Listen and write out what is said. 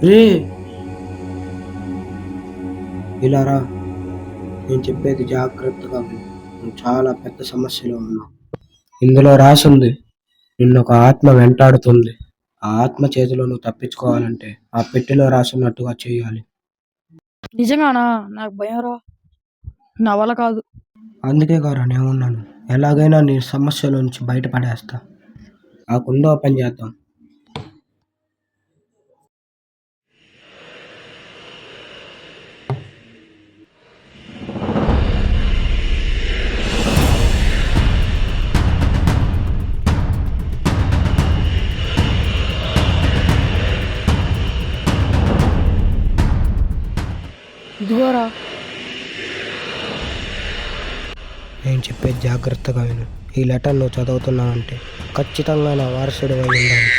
రే ఇలా రా. నేను చెప్పేది జాగ్రత్తగా విను. నువ్వు చాలా పెద్ద సమస్యలో ఉన్నావు. ఇందులో రాసుంది, నిన్ను ఒక ఆత్మ వెంటాడుతుంది. ఆ ఆత్మ చేతిలో నువ్వు తప్పించుకోవాలంటే ఆ పెట్టెలో రాసున్నట్టుగా చేయాలి. నిజంగానా? నాకు భయంరా, నా వల్ల కాదు. అందుకే గారా నేనున్నాను. ఎలాగైనా నీ సమస్యల నుంచి బయటపడేస్తా. ఆ కుండ ఓపెన్ చేద్దాం. ఇదిగోరా. నేను చెప్పేది జాగ్రత్తగా విను. ఈ లెటర్ నువ్వు చదువుతున్నావంటే ఖచ్చితంగా నా వారసుడు అయి ఉండాలి.